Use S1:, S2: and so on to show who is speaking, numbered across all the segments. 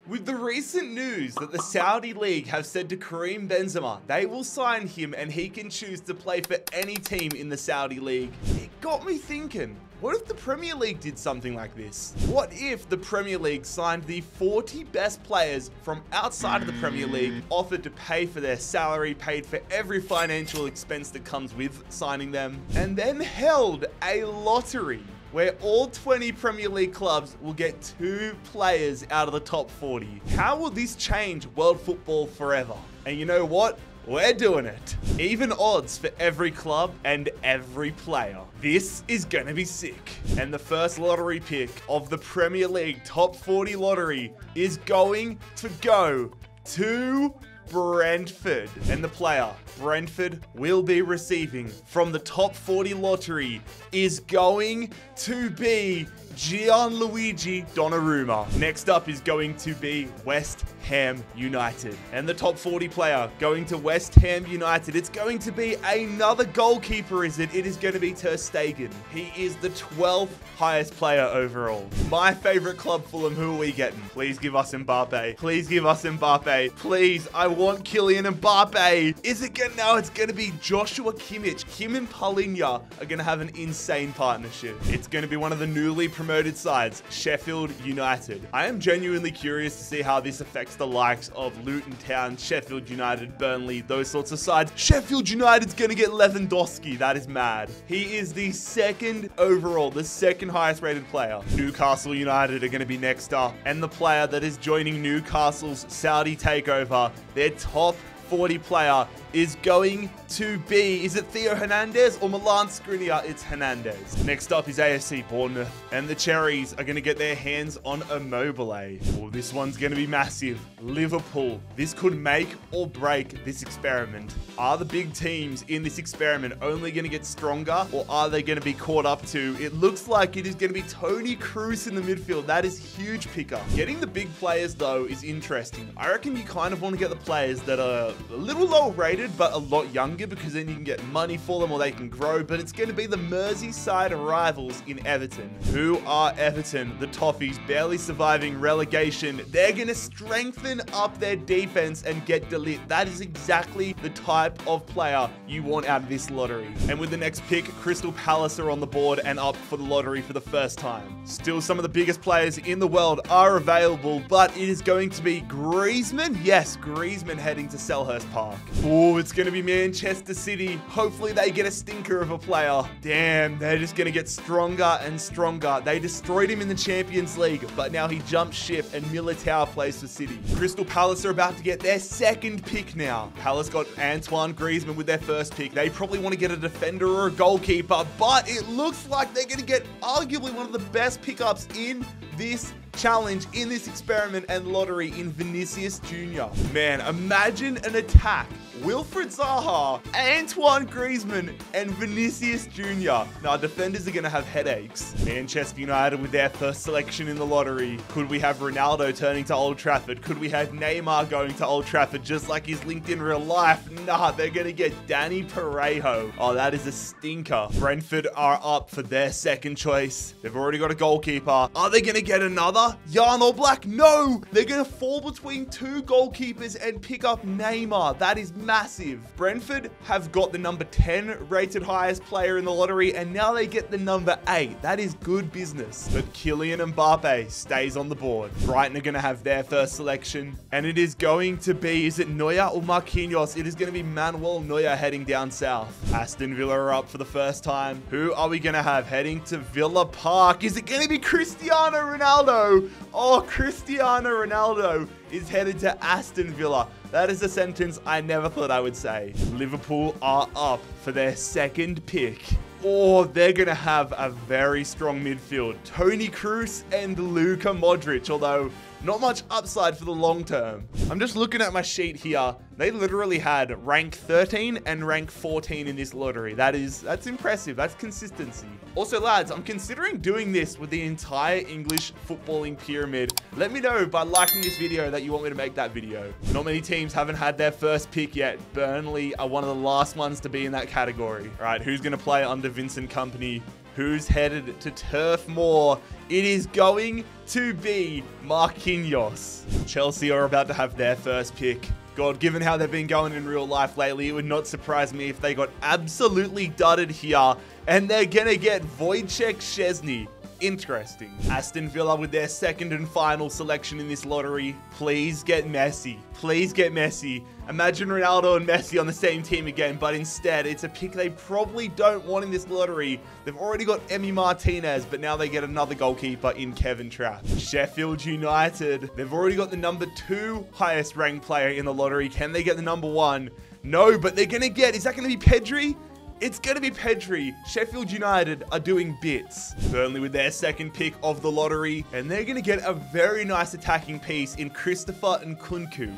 S1: With the recent news that the Saudi League have said to Karim Benzema they will sign him and he can choose to play for any team in the Saudi League, it got me thinking, what if the Premier League did something like this? What if the Premier League signed the 40 best players from outside of the Premier League, offered to pay for their salary, paid for every financial expense that comes with signing them, and then held a lottery where all 20 Premier League clubs will get 2 players out of the top 40. How will this change world football forever? And you know what? We're doing it. Even odds for every club and every player. This is gonna be sick. And the first lottery pick of the Premier League top 40 lottery is going to go to Brentford. And the player Brentford will be receiving from the top 40 lottery is going to be Gianluigi Donnarumma. Next up is going to be West Ham United. And the top 40 player going to West Ham United, it's going to be another goalkeeper, is it? It is going to be Ter Stegen. He is the 12th highest player overall. My favorite club, Fulham, who are we getting? Please give us Mbappe. Please give us Mbappe. Please, I want Kylian Mbappe. Is it going to? No, it's going to be Joshua Kimmich. Him and Paulinho are going to have an insane partnership. It's going to be one of the newly promoted sides, Sheffield United. I am genuinely curious to see how this affects the likes of Luton Town, Sheffield United, Burnley, those sorts of sides. Sheffield United's going to get Lewandowski. That is mad. He is the 2nd overall, the 2nd highest rated player. Newcastle United are going to be next up. And the player that is joining Newcastle's Saudi takeover, their top 40 player is going to be, is it Theo Hernandez or Milan Skriniar? It's Hernandez. Next up is AFC Bournemouth, and the Cherries are going to get their hands on Immobile. Oh, this one's going to be massive. Liverpool. This could make or break this experiment. Are the big teams in this experiment only going to get stronger, or are they going to be caught up to? It looks like it is going to be Toni Kroos in the midfield. That is huge pickup. Getting the big players though is interesting. I reckon you kind of want to get the players that are a little lower rated but a lot younger, because then you can get money for them or they can grow. But it's going to be the Merseyside rivals in Everton. Who are Everton? The Toffees, barely surviving relegation. They're going to strengthen up their defense and get De Ligt. That is exactly the type of player you want out of this lottery. And with the next pick, Crystal Palace are on the board and up for the lottery for the first time. Still, some of the biggest players in the world are available, but it is going to be Griezmann. Yes, Griezmann heading to Selhurst Park. Oh, it's going to be Manchester City. Hopefully they get a stinker of a player. Damn, they're just going to get stronger and stronger. They destroyed him in the Champions League, but now he jumped ship and Militao plays for City. Crystal Palace are about to get their 2nd pick now. Palace got Antoine Griezmann with their 1st pick. They probably want to get a defender or a goalkeeper, but it looks like they're going to get arguably one of the best pickups in this challenge, in this experiment and lottery, in Vinicius Jr. Man, imagine an attack. Wilfried Zaha, Antoine Griezmann, and Vinicius Jr. Now, defenders are going to have headaches. Manchester United with their 1st selection in the lottery. Could we have Ronaldo turning to Old Trafford? Could we have Neymar going to Old Trafford just like he's linked in real life? Nah, they're going to get Danny Parejo. Oh, that is a stinker. Brentford are up for their 2nd choice. They've already got a goalkeeper. Are they going to get another? Jan Oblak? No! They're going to fall between 2 goalkeepers and pick up Neymar. That is massive. Brentford have got the number 10 rated highest player in the lottery, and now they get the number 8. That is good business. But Kylian Mbappe stays on the board. Brighton are going to have their 1st selection, and it is going to be, is it Neuer or Marquinhos? It is going to be Manuel Neuer heading down south. Aston Villa are up for the first time. Who are we going to have heading to Villa Park? Is it going to be Cristiano Ronaldo? Oh, Cristiano Ronaldo is headed to Aston Villa. That is a sentence I never thought I would say. Liverpool are up for their 2nd pick. Oh, they're going to have a very strong midfield. Toni Kroos and Luka Modric, although not much upside for the long term. I'm just looking at my sheet here. They literally had rank 13 and rank 14 in this lottery. That's impressive. That's consistency. Also, lads, I'm considering doing this with the entire English footballing pyramid. Let me know by liking this video that you want me to make that video. Not many teams haven't had their 1st pick yet. Burnley are one of the last ones to be in that category. All right, who's going to play under Vincent Kompany? Who's headed to Turf Moor? It is going to be Marquinhos. Chelsea are about to have their first pick. God, given how they've been going in real life lately, it would not surprise me if they got absolutely dudded here. And they're going to get Wojciech Szczesny. Interesting. Aston Villa with their second and final selection in this lottery. Please get Messi. Please get Messi. Imagine Ronaldo and Messi on the same team again, but instead it's a pick they probably don't want in this lottery. They've already got Emi Martinez, but now they get another goalkeeper in Kevin Trapp. Sheffield United. They've already got the number 2 highest ranked player in the lottery. Can they get the number 1? No, but they're going to get, is that going to be Pedri? It's going to be Pedri. Sheffield United are doing bits. Burnley with their second pick of the lottery. And they're going to get a very nice attacking piece in Christopher Nkunku.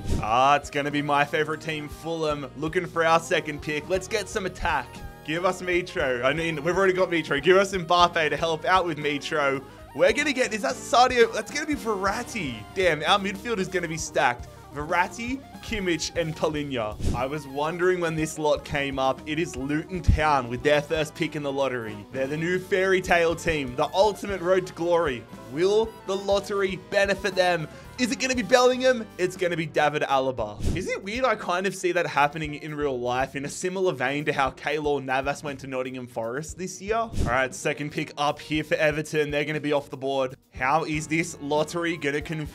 S1: It's going to be my favorite team, Fulham. Looking for our second pick. Let's get some attack. Give us Mitro. I mean, we've already got Mitro. Give us Mbappe to help out with Mitro. We're going to get, is that Sadio? That's going to be Verratti. Damn, our midfield is going to be stacked. Verratti, Kimmich, and Palinha. I was wondering when this lot came up. It is Luton Town with their first pick in the lottery. They're the new fairy tale team, the ultimate road to glory. Will the lottery benefit them? Is it going to be Bellingham? It's going to be David Alaba. Is it weird I kind of see that happening in real life in a similar vein to how Keylor Navas went to Nottingham Forest this year? All right, second pick up here for Everton. They're going to be off the board. How is this lottery going to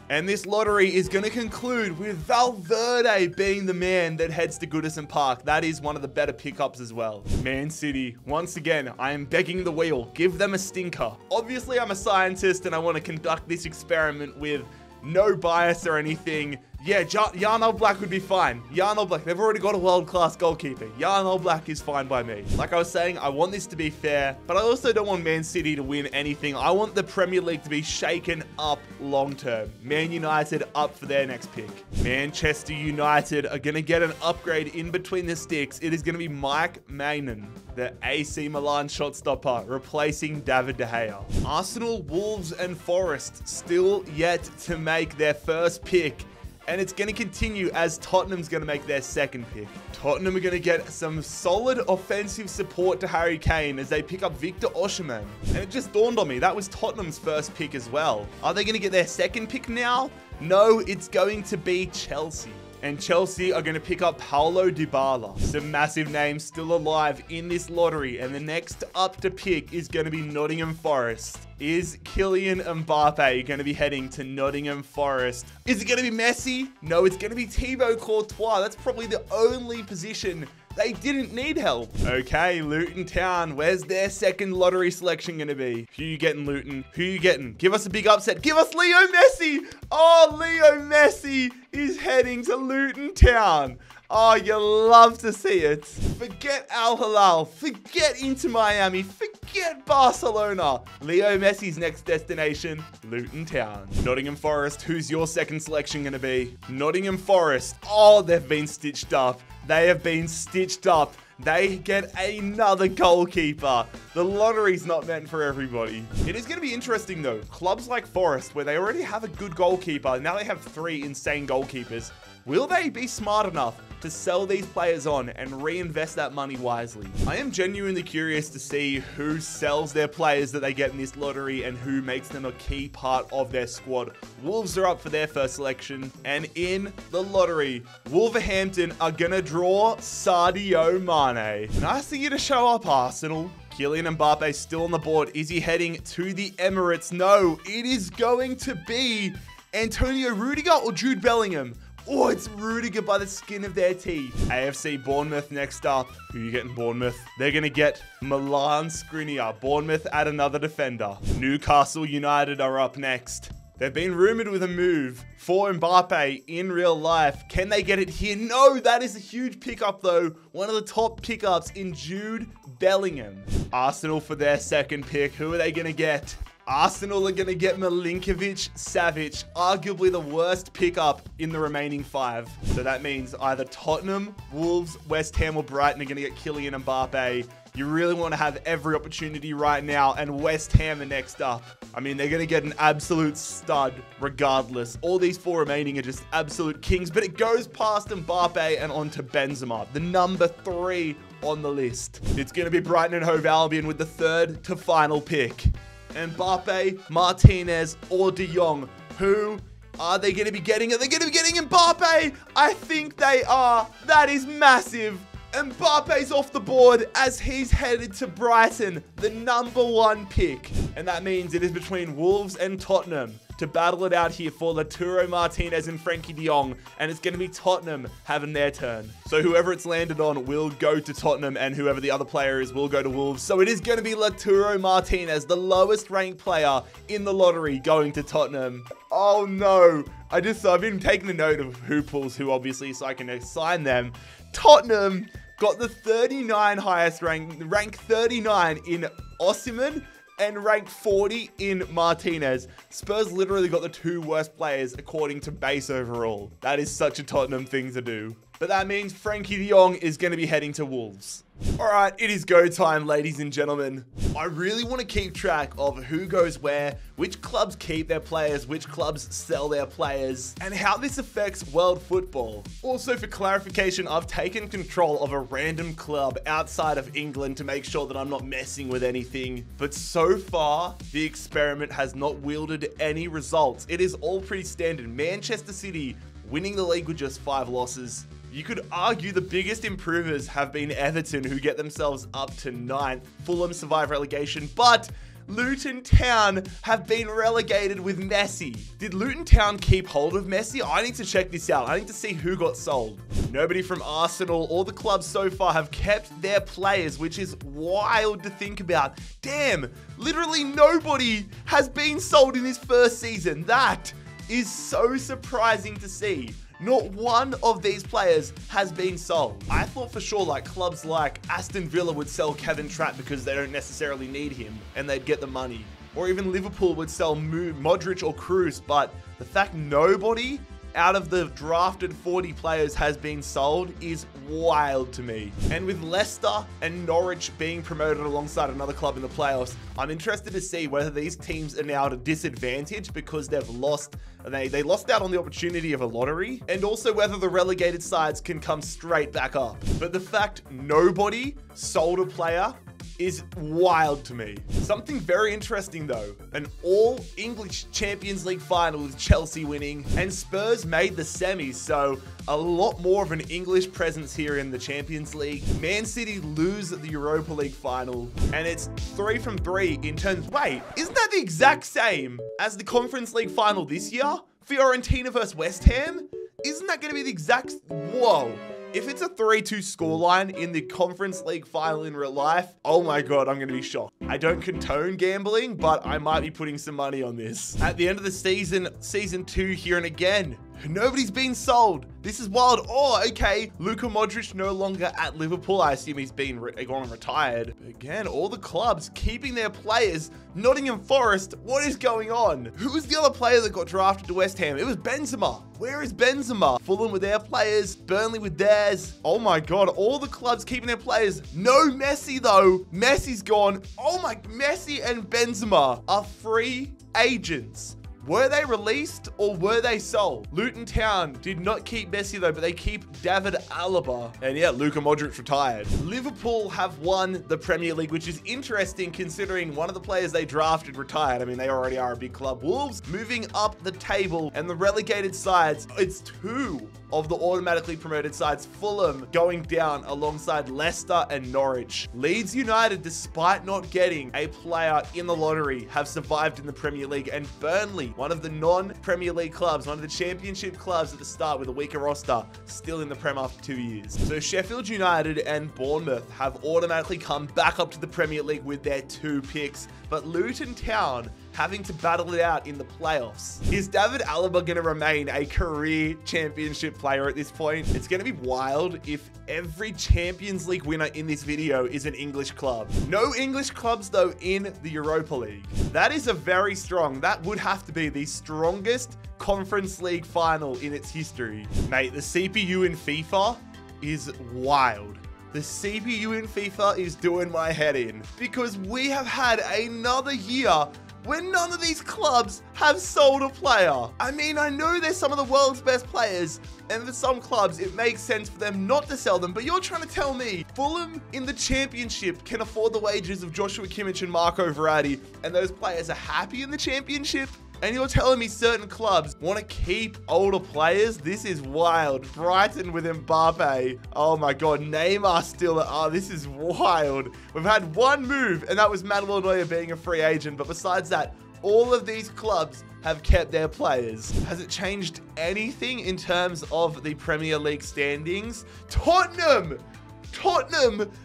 S1: and this lottery is going to conclude with Valverde being the man that heads to Goodison Park. That is one of the better pickups as well. Man City, once again, I am begging the wheel. Give them a stinker. Obviously, I'm a scientist and I want to conduct this experiment with no bias or anything. Yeah, Jan Oblak would be fine. Jan Oblak, they've already got a world-class goalkeeper. Jan Oblak is fine by me. Like I was saying, I want this to be fair, but I also don't want Man City to win anything. I want the Premier League to be shaken up long-term. Man United up for their next pick. Manchester United are going to get an upgrade in between the sticks. It is going to be Mike Maignan, the AC Milan shot stopper, replacing David De Gea. Arsenal, Wolves, and Forest still yet to make their first pick. And it's going to continue as Tottenham's going to make their second pick. Tottenham are going to get some solid offensive support to Harry Kane as they pick up Victor Osimhen. And it just dawned on me, that was Tottenham's first pick as well. Are they going to get their second pick now? No, it's going to be Chelsea. And Chelsea are going to pick up Paulo Dybala. Some massive names still alive in this lottery. And the next up to pick is going to be Nottingham Forest. Is Kylian Mbappe going to be heading to Nottingham Forest? Is it going to be Messi? No, it's going to be Thibaut Courtois. That's probably the only position they didn't need help. Okay, Luton Town. Where's their second lottery selection going to be? Who you getting, Luton? Who you getting? Give us a big upset. Give us Leo Messi. Oh, Leo Messi is heading to Luton Town. Oh, you love to see it. Forget Al Hilal. Forget Inter Miami. Forget Barcelona. Leo Messi's next destination, Luton Town. Nottingham Forest, who's your second selection going to be? Nottingham Forest. Oh, they've been stitched up. They have been stitched up. They get another goalkeeper. The lottery's not meant for everybody. It is going to be interesting though. Clubs like Forest, where they already have a good goalkeeper, now they have 3 insane goalkeepers. Will they be smart enough to sell these players on and reinvest that money wisely? I am genuinely curious to see who sells their players that they get in this lottery and who makes them a key part of their squad. Wolves are up for their first selection, and in the lottery, Wolverhampton are gonna draw Sadio Mane. Nice of you to show up, Arsenal. Kylian Mbappe still on the board. Is he heading to the Emirates? No, it is going to be Antonio Rudiger or Jude Bellingham. Oh, it's Rudiger by the skin of their teeth. AFC Bournemouth next up. Who are you getting, Bournemouth? They're going to get Milan Skriniar. Bournemouth add another defender. Newcastle United are up next. They've been rumored with a move for Mbappe in real life. Can they get it here? No, that is a huge pickup though. One of the top pickups in Jude Bellingham. Arsenal for their second pick. Who are they going to get? Arsenal are going to get Milinkovic-Savic, arguably the worst pickup in the remaining 5. So that means either Tottenham, Wolves, West Ham, or Brighton are going to get Kylian Mbappe. You really want to have every opportunity right now, and West Ham are next up. I mean, they're going to get an absolute stud regardless. All these 4 remaining are just absolute kings, but it goes past Mbappe and onto Benzema, the number 3 on the list. It's going to be Brighton and Hove Albion with the third to final pick. Mbappe, Martinez, or De Jong. Who are they going to be getting? Are they going to be getting Mbappe? I think they are. That is massive. Mbappe's off the board as he's headed to Brighton, the #1 pick. And that means it is between Wolves and Tottenham to battle it out here for Lautaro Martinez and Frankie de Jong. And it's going to be Tottenham having their turn. So whoever it's landed on will go to Tottenham, and whoever the other player is will go to Wolves. So it is going to be Lautaro Martinez, the lowest ranked player in the lottery, going to Tottenham. Oh no. I've been taking a note of who pulls who, obviously, so I can assign them. Tottenham got the 39 highest rank 39 in Osimhen and rank 40 in Martinez. Spurs literally got the 2 worst players according to base overall. That is such a Tottenham thing to do. But that means Frankie de Jong is going to be heading to Wolves. Alright, it is go time, ladies and gentlemen. I really want to keep track of who goes where, which clubs keep their players, which clubs sell their players, and how this affects world football. Also, for clarification, I've taken control of a random club outside of England to make sure that I'm not messing with anything. But so far, the experiment has not wielded any results. It is all pretty standard. Manchester City winning the league with just 5 losses. You could argue the biggest improvers have been Everton, who get themselves up to 9th. Fulham survive relegation, but Luton Town have been relegated with Messi. Did Luton Town keep hold of Messi? I need to check this out. I need to see who got sold. Nobody from Arsenal or the clubs so far have kept their players, which is wild to think about. Damn, literally nobody has been sold in this first season. That is so surprising to see. Not one of these players has been sold. I thought for sure like clubs like Aston Villa would sell Kevin Trapp because they don't necessarily need him and they'd get the money. Or even Liverpool would sell Modric or Kroos, but the fact nobody out of the drafted 40 players has been sold is wild to me. And with Leicester and Norwich being promoted alongside another club in the playoffs, I'm interested to see whether these teams are now at a disadvantage because they've lost, they lost out on the opportunity of a lottery, and also whether the relegated sides can come straight back up. But the fact nobody sold a player is wild to me. Something very interesting though, an all-English Champions League final with Chelsea winning, and Spurs made the semis, so a lot more of an English presence here in the Champions League. Man City lose the Europa League final, and it's 3 from 3 in terms... Wait, isn't that the exact same as the Conference League final this year? Fiorentina versus West Ham? Isn't that going to be the exact... Whoa. If it's a 3-2 scoreline in the Conference League final in real life, oh my god, I'm going to be shocked. I don't condone gambling, but I might be putting some money on this. At the end of the season, Season 2 here, and again, nobody's been sold. This is wild. Oh, okay. Luka Modric no longer at Liverpool. I assume he's been gone and retired. But again, all the clubs keeping their players. Nottingham Forest, what is going on? Who was the other player that got drafted to West Ham? It was Benzema. Where is Benzema? Fulham with their players, Burnley with theirs. Oh my god, all the clubs keeping their players. No Messi though. Messi's gone. Oh my, Messi and Benzema are free agents. Were they released or were they sold? Luton Town did not keep Messi though, but they keep David Alaba. And yeah, Luka Modric retired. Liverpool have won the Premier League, which is interesting considering one of the players they drafted retired. I mean, they already are a big club. Wolves moving up the table, and the relegated sides, it's 2 of the automatically promoted sides. Fulham going down alongside Leicester and Norwich. Leeds United, despite not getting a player in the lottery, have survived in the Premier League. And Burnley, one of the non-Premier League clubs, one of the championship clubs at the start with a weaker roster, still in the Prem after 2 years. So Sheffield United and Bournemouth have automatically come back up to the Premier League with their 2 picks. But Luton Town having to battle it out in the playoffs. Is David Alaba going to remain a career championship player at this point? It's going to be wild if every Champions League winner in this video is an English club. No English clubs though in the Europa League. That is a very strong, that would have to be the strongest Conference League final in its history. Mate, the CPU in FIFA is wild. The CPU in FIFA is doing my head in because we have had another year when none of these clubs have sold a player. I mean, I know they're some of the world's best players And for some clubs, it makes sense for them not to sell them. But you're trying to tell me Fulham in the Championship can afford the wages of Joshua Kimmich and Marco Verratti, and those players are happy in the Championship? And you're telling me certain clubs want to keep older players? This is wild. Brighton with Mbappe. Oh my God. Neymar still. Oh, this is wild. We've had one move, and that was Manuel Neuer being a free agent. But besides that, all of these clubs have kept their players. Has it changed anything in terms of the Premier League standings? Tottenham,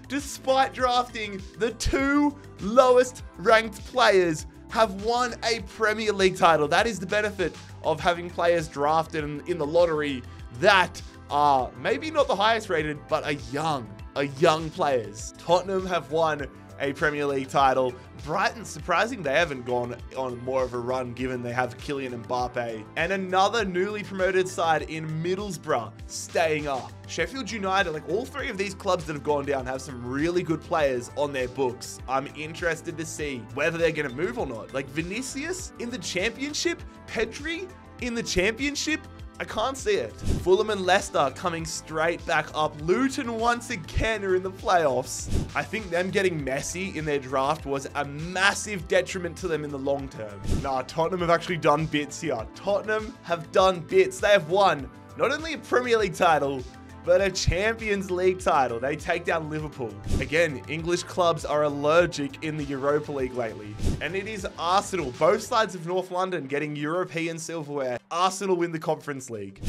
S1: despite drafting the 2 lowest ranked players, have won a Premier League title. That is the benefit of having players drafted in the lottery that are maybe not the highest rated, but are young players. Tottenham have won a Premier League title. Brighton, surprising they haven't gone on more of a run given they have Kylian Mbappe. And another newly promoted side in Middlesbrough staying up. Sheffield United, like all 3 of these clubs that have gone down have some really good players on their books. I'm interested to see whether they're going to move or not. Like Vinicius in the Championship, Pedri in the Championship, I can't see it. Fulham and Leicester coming straight back up. Luton once again are in the playoffs. I think them getting Messi in their draft was a massive detriment to them in the long term. Nah, Tottenham have actually done bits here. Tottenham have done bits. They have won not only a Premier League title, but a Champions League title. They take down Liverpool. Again, English clubs are allergic in the Europa League lately. And it is Arsenal, both sides of North London getting European silverware. Arsenal win the Conference League.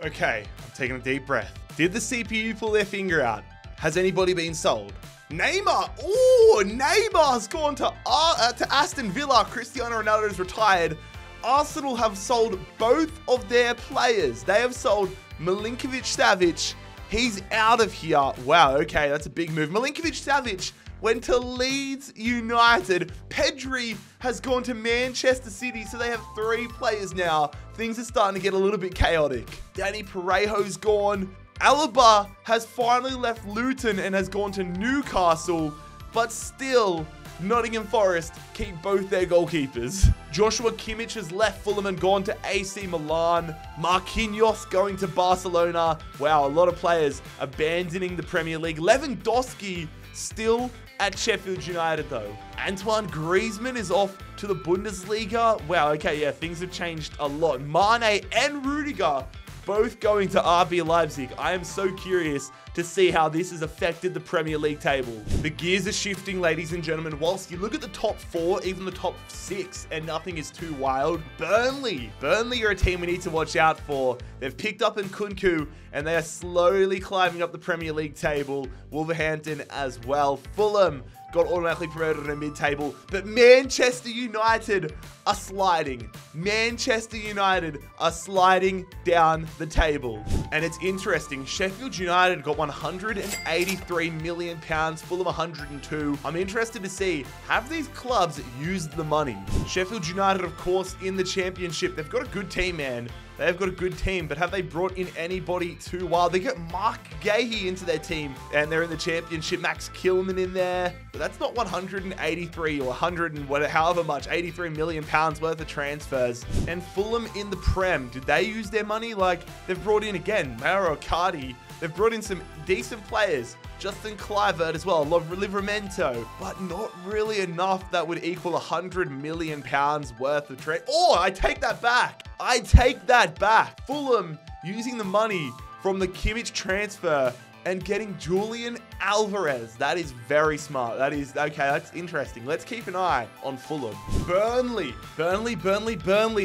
S1: Okay, I'm taking a deep breath. Did the CPU pull their finger out? Has anybody been sold? Neymar, ooh, Neymar's gone to Aston Villa. Cristiano Ronaldo is retired. Arsenal have sold both of their players. They have sold Milinkovic-Savic. He's out of here. Wow, okay, that's a big move. Milinkovic-Savic went to Leeds United. Pedri has gone to Manchester City, so they have 3 players now. Things are starting to get a little bit chaotic. Danny Parejo's gone. Alaba has finally left Luton and has gone to Newcastle, but still, Nottingham Forest keep both their goalkeepers. Joshua Kimmich has left Fulham and gone to AC Milan. Marquinhos going to Barcelona. Wow, a lot of players abandoning the Premier League. Lewandowski still at Sheffield United though. Antoine Griezmann is off to the Bundesliga. Wow, okay, yeah, things have changed a lot. Mane and Rudiger both going to RB Leipzig. I am so curious to see how this has affected the Premier League table. The gears are shifting, ladies and gentlemen. Whilst you look at the top 4, even the top 6, and nothing is too wild. Burnley are a team we need to watch out for. They've picked up Nkunku, and they are slowly climbing up the Premier League table. Wolverhampton as well. Fulham got automatically promoted in a mid-table, but Manchester United are sliding. Manchester United are sliding down the table. And it's interesting, Sheffield United got £183 million, Fulham 102. I'm interested to see, have these clubs used the money? Sheffield United, of course, in the Championship, they've got a good team, man. They've got a good team, but have they brought in anybody too wild? They got Mark Gahey into their team, and they're in the Championship. Max Kilman in there, but that's not 183 or 100 and whatever, however much, 83 million pounds worth of transfers. And Fulham in the Prem, did they use their money? Like, they've brought in again Mauro Icardi. They've brought in some decent players. Justin Kluivert as well, Livramento, but not really enough that would equal 100 million pounds worth of trade. Oh, I take that back. I take that back. Fulham using the money from the Kimmich transfer and getting Julian Alvarez. That is very smart. That is, okay, that's interesting. Let's keep an eye on Fulham. Burnley.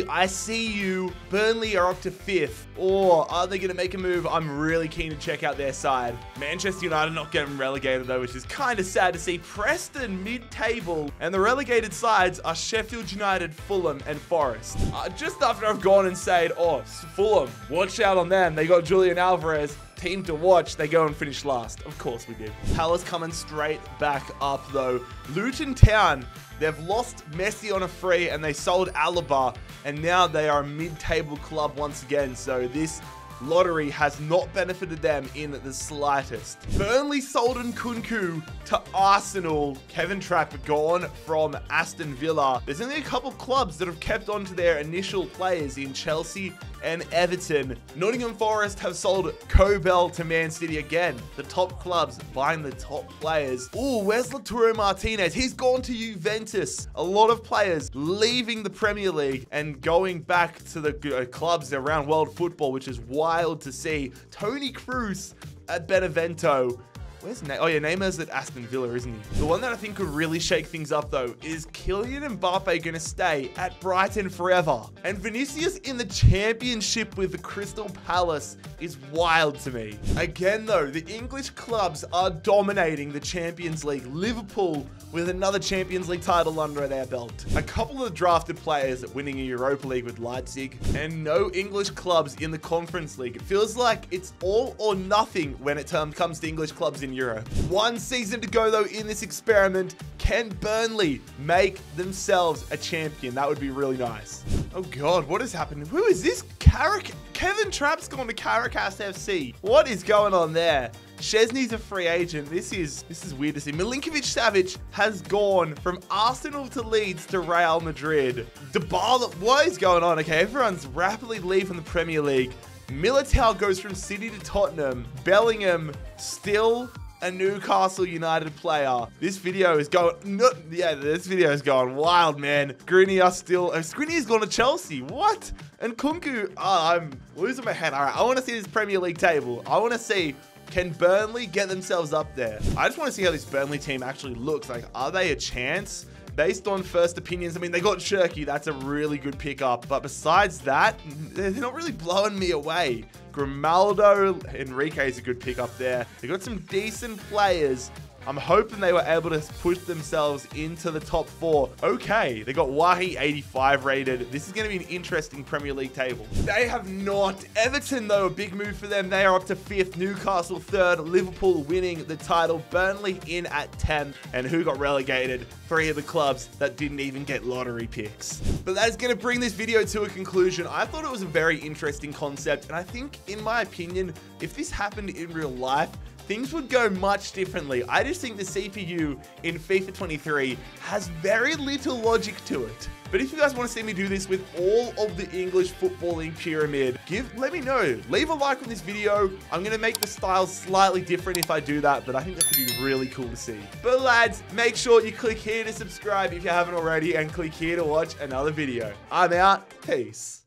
S1: I see you. Burnley are up to 5th. Or are they going to make a move? I'm really keen to check out their side. Manchester United not getting relegated though, which is kind of sad to see. Preston mid-table. And the relegated sides are Sheffield United, Fulham, and Forest. Just after I've gone and said, oh, Fulham, watch out on them. They got Julian Alvarez. Team to watch, they go and finish last. Of course we did. Palace coming straight back up though. Luton Town, they've lost Messi on a free and they sold Alaba, and now they are a mid-table club once again. So this lottery has not benefited them in the slightest. Burnley sold Nkunku to Arsenal. Kevin Trapp gone from Aston Villa. There's only a couple clubs that have kept on to their initial players in Chelsea and Everton. Nottingham Forest have sold Kobel to Man City again. The top clubs buying the top players. Ooh, where's Lautaro Martinez? He's gone to Juventus. A lot of players leaving the Premier League and going back to the clubs around world football, which is wild to see. Toni Kroos at Benevento. Where's Neymar? Oh yeah, Neymar's at Aston Villa, isn't he? The one that I think could really shake things up though is Kylian Mbappe gonna stay at Brighton forever. And Vinicius in the championship with the Crystal Palace is wild to me. Again though, the English clubs are dominating the Champions League. Liverpool with another Champions League title under their belt. A couple of drafted players winning a Europa League with Leipzig, and no English clubs in the Conference League. It feels like it's all or nothing when it comes to English clubs in Europe. One season to go though in this experiment. Can Burnley make themselves a champion? That would be really nice. Oh God, what has happened? Who is this? Kevin Trapp's gone to Caracas FC. What is going on there? Szczesny's a free agent. This is weird to see. Milinkovic-Savic has gone from Arsenal to Leeds to Real Madrid. Dybala, what is going on? Okay, everyone's rapidly leaving the Premier League. Militao goes from City to Tottenham. Bellingham still a Newcastle United player. This video is going, this video is going wild, man. Skriniar's gone to Chelsea. What? And Kunku, I'm losing my head. All right, I want to see this Premier League table. I want to see, can Burnley get themselves up there? I just want to see how this Burnley team actually looks. Like, are they a chance? Based on first opinions, I mean, they got Cherky. That's a really good pickup. But besides that, they're not really blowing me away. Grimaldo, Enrique is a good pickup there. They got some decent players. I'm hoping they were able to push themselves into the top 4. Okay, they got Wahi 85 rated. This is going to be an interesting Premier League table. They have not. Everton, though, a big move for them. They are up to 5th. Newcastle 3rd. Liverpool winning the title. Burnley in at 10th. And who got relegated? 3 of the clubs that didn't even get lottery picks. But that is going to bring this video to a conclusion. I thought it was a very interesting concept. And I think, in my opinion, if this happened in real life, things would go much differently. I just think the CPU in FIFA 23 has very little logic to it. But if you guys want to see me do this with all of the English footballing pyramid, let me know. Leave a like on this video. I'm going to make the style slightly different if I do that, but I think that could be really cool to see. But lads, make sure you click here to subscribe if you haven't already, and click here to watch another video. I'm out. Peace.